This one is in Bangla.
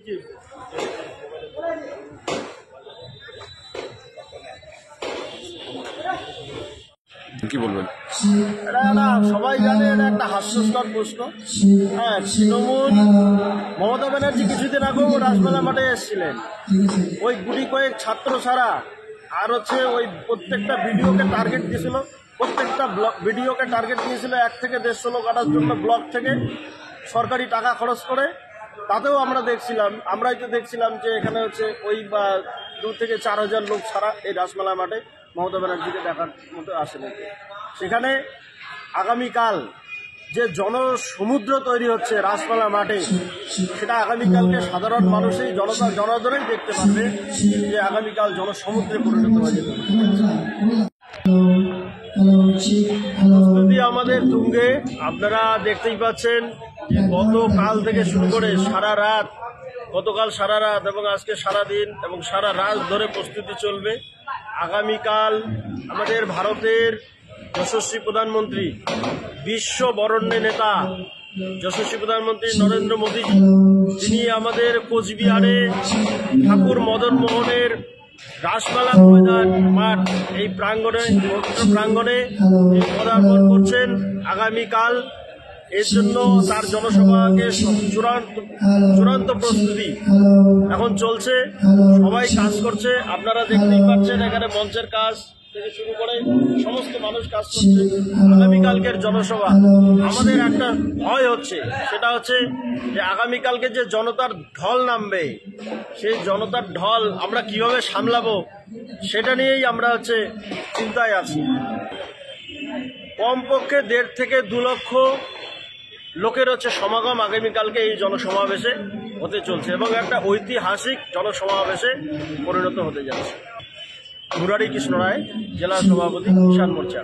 কি বলবেন? এটা সবাই জানে, এটা একটা হাস্যস্কর প্রশ্ন। হ্যাঁ, তৃণমূল মমতা ব্যানার্জি কিছুদিন আগেও রাজমেলা মাঠে এসেছিলেন, ওই গুটি কয়েক ছাত্র ছাড়া আর ওই প্রত্যেকটা ভিডিওকে টার্গেট দিয়েছিল, প্রত্যেকটা ভিডিওকে টার্গেট দিয়েছিল 1 থেকে 150 লোক আনার জন্য ব্লক থেকে সরকারি টাকা খরচ করে। তাতেও আমরাই তো দেখছিলাম যে এখানে ওই 2 থেকে 4 হাজার লোক ছাড়া এই রাসমেলা মাঠে মমতা ব্যানার্জিকে দেখার মতো আসেনি। সেখানে আগামীকাল যে জনসমুদ্র তৈরি হচ্ছে রাসমেলা মাঠে, সেটা আগামীকালকে সাধারণ মানুষই জনগণই দেখতে পারবে যে আগামীকাল জনসমুদ্রে পরিণত হয়ে যাবে। প্রস্তুতি আমাদের তুঙ্গে। আপনারা দেখতেই পাচ্ছেন যে গতকাল থেকে শুরু করে গতকাল সারা রাত এবং আজকে সারাদিন এবং সারা রাত ধরে প্রস্তুতি চলবে। আগামীকাল আমাদের ভারতের যশস্বী প্রধানমন্ত্রী, বিশ্ব বরেণ্য নেতা যশস্বী প্রধানমন্ত্রী নরেন্দ্র মোদী, তিনি আমাদের কোচবিহারে ঠাকুর মদন মোহনের রাসমেলা ময়দান মাঠ এই পবিত্র প্রাঙ্গণে পদার্পণ করছেন আগামীকাল। এর জন্য তার জনসভাকে চূড়ান্ত প্রস্তুতি এখন চলছে, সবাই কাজ করছে। আপনারা দেখতেই পাচ্ছেন এখানে মঞ্চের কাজ থেকে শুরু করে সমস্ত মানুষ কাজ করছে। আগামীকালকের জনসভা আমাদের একটা ভয় হচ্ছে, সেটা হচ্ছে যে আগামীকালকে যে জনতার ঢল নামবে, সেই জনতার ঢল আমরা কিভাবে সামলাবো সেটা নিয়েই আমরা চিন্তায় আছি। কমপক্ষে 1.5 থেকে 2 লক্ষ লোকের সমাগম আগামীকালকে এই জনসমাবেশে হতে চলছে এবং একটা ঐতিহাসিক জনসমাবেশে পরিণত হতে যাচ্ছে। মুরারি কৃষ্ণ রায়, জেলা সভাপতি, কিষাণ মোর্চা।